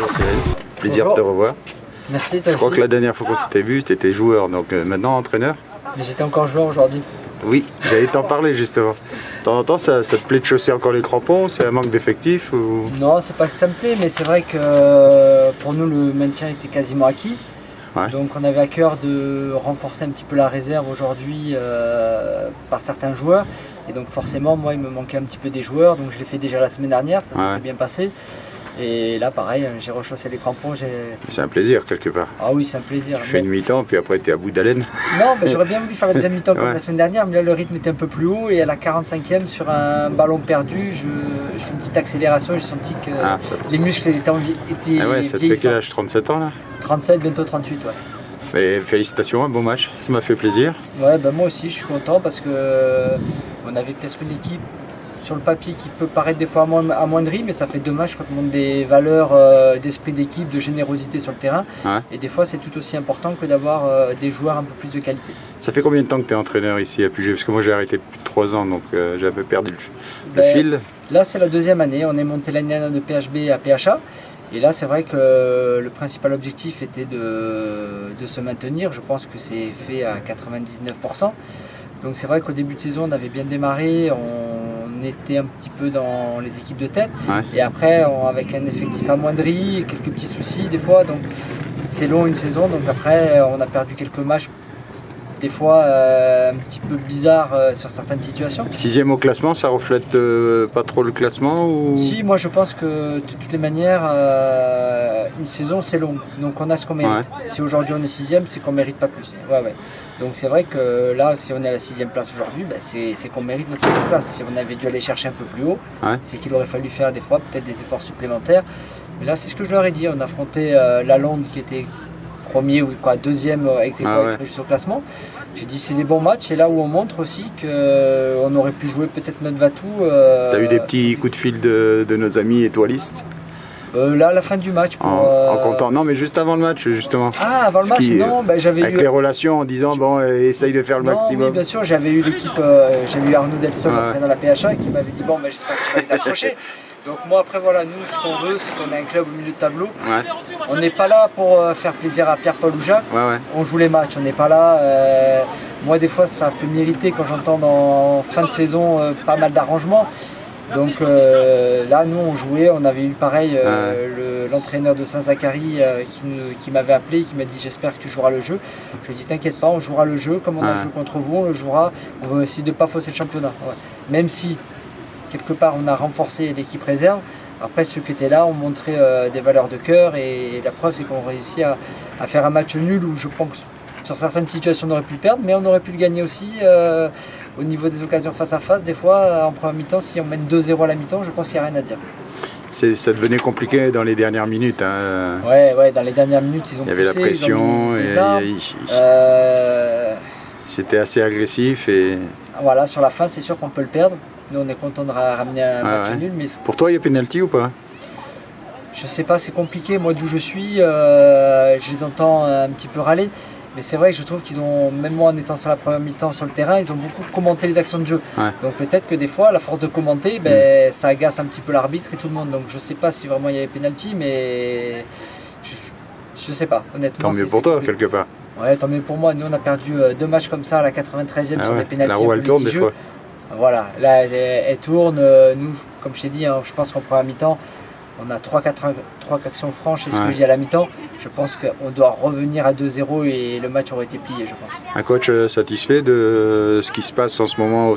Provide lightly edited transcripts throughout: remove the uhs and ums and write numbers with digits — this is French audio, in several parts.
Bonjour Cyril, plaisir de te revoir. Merci, toi Je crois aussi. que la dernière fois qu'on s'était vu, tu étais joueur, donc maintenant entraîneur. Mais j'étais encore joueur aujourd'hui. Oui, j'allais t'en parler justement. De temps en temps, ça te plaît de chausser encore les crampons? C'est un manque d'effectifs ou... Non, c'est pas que ça me plaît, mais c'est vrai que pour nous, le maintien était quasiment acquis. Ouais. Donc on avait à cœur de renforcer un petit peu la réserve aujourd'hui par certains joueurs. Et donc forcément, moi, il me manquait un petit peu des joueurs. Donc je l'ai fait déjà la semaine dernière, ça s'était bien passé. Et là, pareil, j'ai rechaussé les crampons. C'est un plaisir quelque part. Ah oui, c'est un plaisir. Tu fais une mi-temps, puis après tu es à bout d'haleine. Non, j'aurais bien voulu faire la deuxième mi-temps comme la semaine dernière, mais là le rythme était un peu plus haut et à la 45e sur un ballon perdu, je fais une petite accélération et j'ai senti que les muscles étaient Ah ouais, ça te fait quel âge? 37 ans là? 37, bientôt 38, ouais. Et félicitations, un bon match, ça m'a fait plaisir. Ouais, moi aussi je suis content parce que on avait peut-être une équipe sur le papier qui peut paraître des fois amoindrie, mais ça fait 2 matchs quand on montre des valeurs d'esprit d'équipe, de générosité sur le terrain. Ouais. Et des fois, c'est tout aussi important que d'avoir des joueurs un peu plus de qualité. Ça fait combien de temps que tu es entraîneur ici à Puget? Parce que moi, j'ai arrêté depuis 3 ans, donc j'ai un peu perdu le fil. Là, c'est la 2e année. On est monté l'année dernière de PHB à PHA. Et là, c'est vrai que le principal objectif était de se maintenir. Je pense que c'est fait à 99%. Donc c'est vrai qu'au début de saison, on avait bien démarré. On était un petit peu dans les équipes de tête. Ouais. Et après, avec un effectif amoindri, quelques petits soucis des fois. Donc c'est long une saison. Donc après, on a perdu quelques matchs. Des fois un petit peu bizarre sur certaines situations. 6e au classement, ça reflète pas trop le classement ou... Si, moi je pense que de toutes les manières, une saison c'est long, donc on a ce qu'on mérite. Ouais. Si aujourd'hui on est 6e, c'est qu'on mérite pas plus. Ouais. Donc c'est vrai que là, si on est à la 6e place aujourd'hui, c'est qu'on mérite notre 6e place. Si on avait dû aller chercher un peu plus haut, c'est qu'il aurait fallu faire des fois peut-être des efforts supplémentaires. Mais là, c'est ce que je leur ai dit. On a affronté Lalonde qui était premier ou quoi, 2e ex aequo avec Fréjus au classement. J'ai dit c'est des bons matchs, c'est là où on montre aussi qu'on aurait pu jouer peut-être notre Vatou. T'as eu des petits coups de fil de nos amis étoilistes? Là, à la fin du match. En comptant, non, mais juste avant le match, justement. Ah, avant le match, non, j'avais avec les relations en disant, essaye de faire le maximum. Oui, bien sûr, j'avais eu l'équipe, j'avais eu Arnaud Delsol, entraîneur de la PHA, qui m'avait dit, j'espère que tu vas les accrocher. Donc moi après voilà, nous ce qu'on veut c'est qu'on a un club au milieu de tableau. Ouais. On n'est pas là pour faire plaisir à Pierre, Paul ou Jacques. On joue les matchs, on n'est pas là. Moi des fois ça peut m'irriter quand j'entends en fin de saison pas mal d'arrangements. Donc là nous on jouait, on avait eu pareil l'entraîneur de Saint-Zacharie qui m'avait appelé, qui m'a dit j'espère que tu joueras le jeu. Je lui ai dit t'inquiète pas, on jouera le jeu comme on a joué contre vous, on le jouera, on va essayer de ne pas fausser le championnat. Ouais. Même si quelque part on a renforcé l'équipe réserve. Après ceux qui étaient là ont montré des valeurs de cœur et la preuve c'est qu'on réussit à faire un match nul où je pense que sur certaines situations on aurait pu le perdre mais on aurait pu le gagner aussi au niveau des occasions face à face. Des fois en première mi-temps si on mène 2-0 à la mi-temps je pense qu'il n'y a rien à dire. Ça devenait compliqué dans les dernières minutes. Hein. Ouais, dans les dernières minutes ils ont poussé. Il y avait la pression. C'était assez agressif. Et... Voilà, sur la fin c'est sûr qu'on peut le perdre. Nous on est content de ramener un match nul. Mais pour toi il y a pénalty ou pas? Je sais pas, c'est compliqué. Moi d'où je suis, je les entends un petit peu râler. Mais c'est vrai que je trouve qu'ils ont, même moi en étant sur la première mi-temps sur le terrain, ils ont beaucoup commenté les actions de jeu. Ouais. Donc peut-être que des fois, à la force de commenter, ça agace un petit peu l'arbitre et tout le monde. Donc je sais pas si vraiment il y avait pénalty, mais je sais pas, honnêtement. Tant mieux pour toi, quelque part. Ouais, tant mieux pour moi. Nous on a perdu 2 matchs comme ça à la 93e sur des pénaltys. La roue elle tourne des fois. Voilà, là elle tourne. Nous, comme je t'ai dit, je pense qu'en première mi-temps, on a 3-4 actions franches. Et ce que je dis à la mi-temps, je pense qu'on doit revenir à 2-0 et le match aurait été plié, je pense. Un coach satisfait de ce qui se passe en ce moment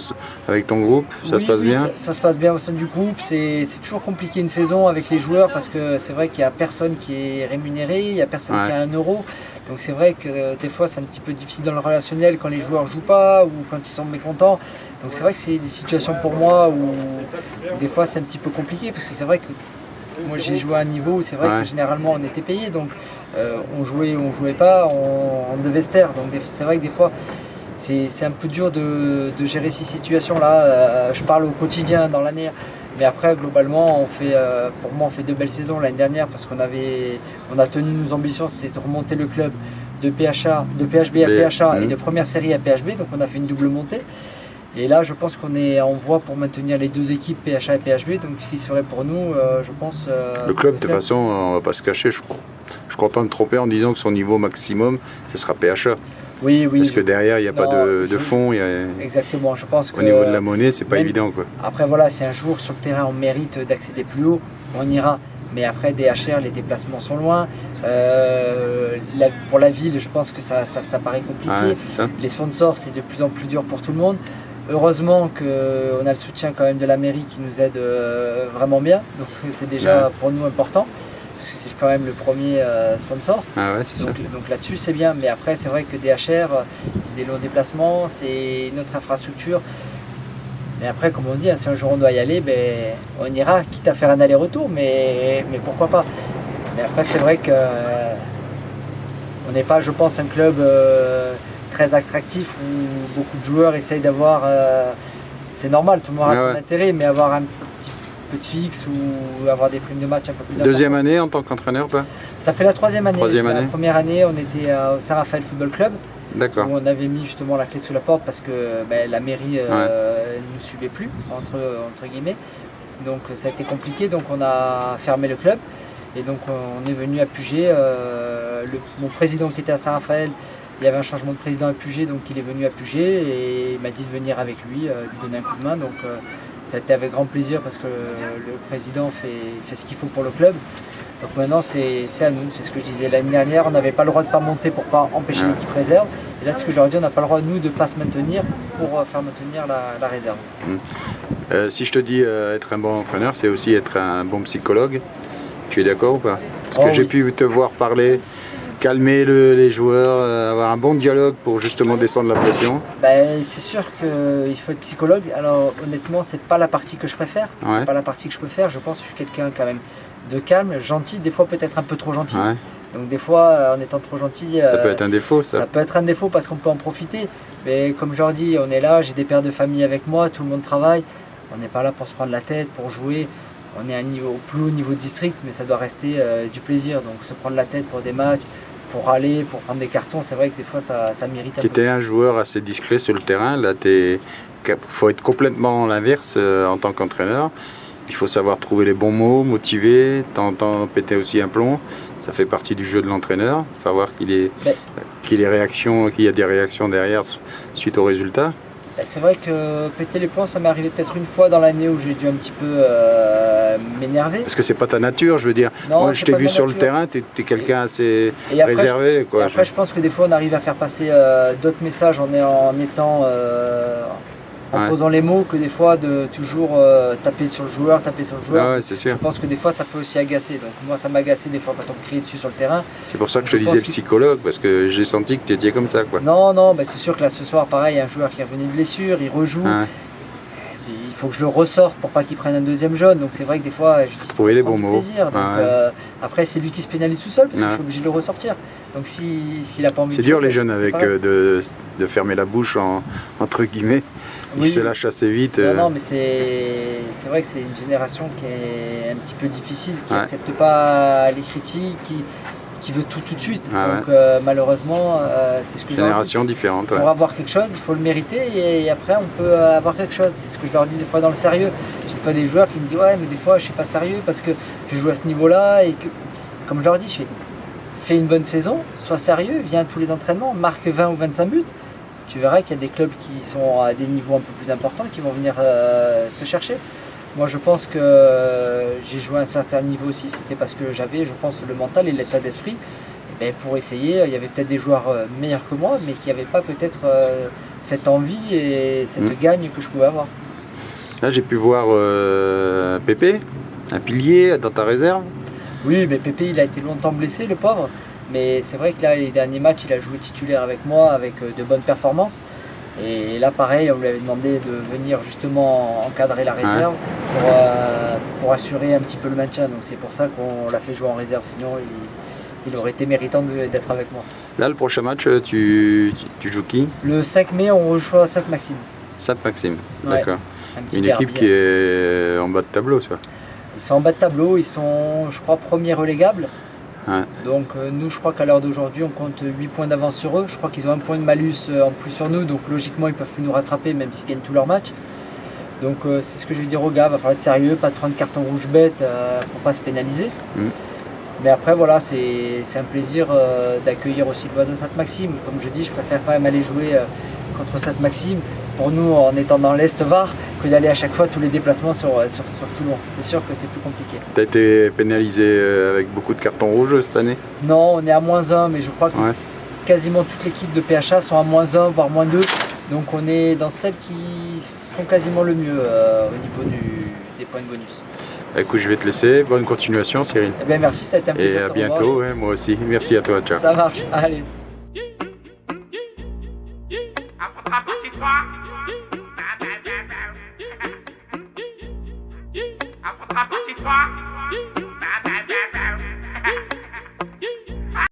avec ton groupe? Ça se passe bien? Ça se passe bien au sein du groupe. C'est toujours compliqué une saison avec les joueurs parce que c'est vrai qu'il n'y a personne qui est rémunéré, il n'y a personne qui a 1 euro. Donc c'est vrai que des fois c'est un petit peu difficile dans le relationnel quand les joueurs ne jouent pas ou quand ils sont mécontents. Donc c'est vrai que c'est des situations pour moi où des fois c'est un petit peu compliqué parce que c'est vrai que moi j'ai joué à un niveau où c'est vrai que généralement on était payé, donc on jouait ou on jouait pas, on devait se taire. Donc c'est vrai que des fois c'est un peu dur de gérer ces situations-là. Je parle au quotidien dans l'année, mais après globalement pour moi on fait 2 belles saisons l'année dernière parce qu'on a tenu nos ambitions, c'était de remonter le club de PHB à PHA et de première série à PHB, donc on a fait une double montée. Et là, je pense qu'on est en voie pour maintenir les deux équipes PHA et PHB. Donc, ce qui serait pour nous, je pense. Le club, de toute façon, on va pas se cacher. Je crois pas me tromper en disant que son niveau maximum, ce sera PHA. Oui, oui. Parce que derrière, il n'y a pas de fonds. Exactement. Je pense au niveau de la monnaie, c'est pas évident, quoi. Après, voilà, si un jour sur le terrain on mérite d'accéder plus haut, on ira. Mais après, DHR, les déplacements sont loin. Pour la ville, je pense que ça paraît compliqué. Ah, c'est ça. Les sponsors, c'est de plus en plus dur pour tout le monde. Heureusement qu'on a le soutien quand même de la mairie qui nous aide vraiment bien. Donc c'est déjà pour nous important. Parce que c'est quand même le premier sponsor. Ah ouais, c'est ça. Donc là-dessus, c'est bien. Mais après, c'est vrai que DHR, c'est des longs déplacements, c'est notre infrastructure. Mais après, comme on dit, si un jour on doit y aller, on ira, quitte à faire un aller-retour, mais pourquoi pas. Mais après, c'est vrai que on n'est pas, je pense, un club très attractif où beaucoup de joueurs essayent d'avoir... c'est normal, tout le monde a son intérêt, mais avoir un petit peu de fixe ou avoir des primes de match un peu plus importantes. Deuxième année en tant qu'entraîneur, toi? Ça fait la troisième année. La première année, on était au Saint-Raphaël Football Club. D'accord. Où on avait mis justement la clé sous la porte parce que la mairie ne nous suivait plus, entre guillemets. Donc ça a été compliqué, donc on a fermé le club. Et donc on est venu à Puget. Mon président qui était à Saint-Raphaël, il y avait un changement de président à Puget, donc il est venu à Puget et il m'a dit de venir avec lui, lui donner un coup de main. Donc ça a été avec grand plaisir parce que le président fait ce qu'il faut pour le club. Donc maintenant c'est à nous, c'est ce que je disais l'année dernière, on n'avait pas le droit de ne pas monter pour ne pas empêcher l'équipe réserve. Et là ce que je leur dis, on n'a pas le droit nous de ne pas se maintenir pour faire maintenir la réserve. Si je te dis être un bon entraîneur, c'est aussi être un bon psychologue, tu es d'accord ou pas? Parce que j'ai pu te voir parler, calmer les joueurs, avoir un bon dialogue pour justement descendre la pression. C'est sûr qu'il faut être psychologue. Alors honnêtement, c'est pas la partie que je préfère. C'est pas la partie que je préfère. Je pense que je suis quelqu'un quand même de calme, gentil, des fois peut-être un peu trop gentil. Donc des fois, en étant trop gentil... ça peut être un défaut, ça. Ça peut être un défaut parce qu'on peut en profiter. Mais comme je leur dis, on est là, j'ai des pères de famille avec moi, tout le monde travaille. On n'est pas là pour se prendre la tête, pour jouer. On est au plus haut niveau de district, mais ça doit rester du plaisir. Donc se prendre la tête pour des matchs, pour aller, pour prendre des cartons, c'est vrai que des fois ça mérite un peu. Tu étais un joueur assez discret sur le terrain, là il faut être complètement l'inverse en tant qu'entraîneur. Il faut savoir trouver les bons mots, motiver, t'entends péter aussi un plomb. Ça fait partie du jeu de l'entraîneur. Il faut voir qu'il y a des réactions derrière suite au résultat. C'est vrai que péter les plombs, ça m'est arrivé peut-être une fois dans l'année où j'ai dû un petit peu m'énerver. Parce que c'est pas ta nature, je veux dire. Non, moi, je t'ai vu sur le terrain, tu es quelqu'un assez réservé. Après, je pense que des fois, on arrive à faire passer d'autres messages en étant... en posant les mots, que des fois de toujours taper sur le joueur. C'est sûr. Je pense que des fois ça peut aussi agacer. Donc moi ça m'agaçait des fois quand on me criait dessus sur le terrain. C'est pour ça que je te disais psychologue, parce que j'ai senti que tu étais comme ça, quoi. Non, c'est sûr que là ce soir pareil, il y a un joueur qui est revenu de blessure, il rejoue. Il faut que je le ressorte pour pas qu'il prenne un deuxième jaune. Donc c'est vrai que des fois je trouver les bons mots. Plaisir. Donc, après c'est lui qui se pénalise tout seul parce que je suis obligé de le ressortir. Donc s'il a pas envie. C'est dur les jeunes avec de fermer la bouche entre guillemets. Ils se lâchent assez vite. Non, mais c'est vrai que c'est une génération qui est un petit peu difficile, qui n'accepte pas les critiques, qui veut tout de suite. Donc malheureusement, c'est ce que je leur dis. Génération différente. Pour avoir quelque chose, il faut le mériter et après on peut avoir quelque chose. C'est ce que je leur dis des fois dans le sérieux. J'ai des fois des joueurs qui me disent mais des fois je suis pas sérieux parce que je joue à ce niveau-là et que, comme je leur dis, fais une bonne saison, sois sérieux, viens à tous les entraînements, marque 20 ou 25 buts. Tu verras qu'il y a des clubs qui sont à des niveaux un peu plus importants qui vont venir te chercher. Moi je pense que j'ai joué à un certain niveau aussi, c'était parce que j'avais, je pense, le mental et l'état d'esprit. Pour essayer, il y avait peut-être des joueurs meilleurs que moi, mais qui n'avaient pas peut-être cette envie et cette gagne que je pouvais avoir. Là j'ai pu voir Pépé, un pilier dans ta réserve. Oui, mais Pépé il a été longtemps blessé, le pauvre. Mais c'est vrai que là, les derniers matchs, il a joué titulaire avec moi, avec de bonnes performances. Et là, pareil, on lui avait demandé de venir justement encadrer la réserve pour assurer un petit peu le maintien. Donc c'est pour ça qu'on l'a fait jouer en réserve. Sinon, il aurait été méritant d'être avec moi. Là, le prochain match, tu joues qui? Le 5 mai, on rejoue Sainte-Maxime. Sainte-Maxime, d'accord. Une équipe qui est en bas de tableau, ça. Ils sont en bas de tableau, ils sont, je crois, premiers relégables. Ouais. Donc nous, je crois qu'à l'heure d'aujourd'hui, on compte 8 points d'avance sur eux. Je crois qu'ils ont un point de malus en plus sur nous, donc logiquement, ils peuvent plus nous rattraper, même s'ils gagnent tous leurs matchs. Donc c'est ce que je vais dire aux gars, il va falloir être sérieux, pas de prendre carton rouge bête pour pas se pénaliser. Mais après voilà, c'est un plaisir d'accueillir aussi le voisin Sainte-Maxime. Comme je dis, je préfère quand même aller jouer contre Sainte-Maxime, pour nous en étant dans l'Est Var, que d'aller à chaque fois tous les déplacements sur Toulon. C'est sûr que c'est plus compliqué. Tu as été pénalisé avec beaucoup de cartons rouges cette année? Non, on est à -1, mais je crois que quasiment toute l'équipe de PHA sont à -1, voire -2. Donc on est dans celles qui sont quasiment le mieux au niveau des points de bonus. Écoute, je vais te laisser. Bonne continuation, Cyril. Eh bien, merci, ça a été un plaisir. Et à bientôt, moi aussi. Merci à toi, ciao. Ça marche, allez.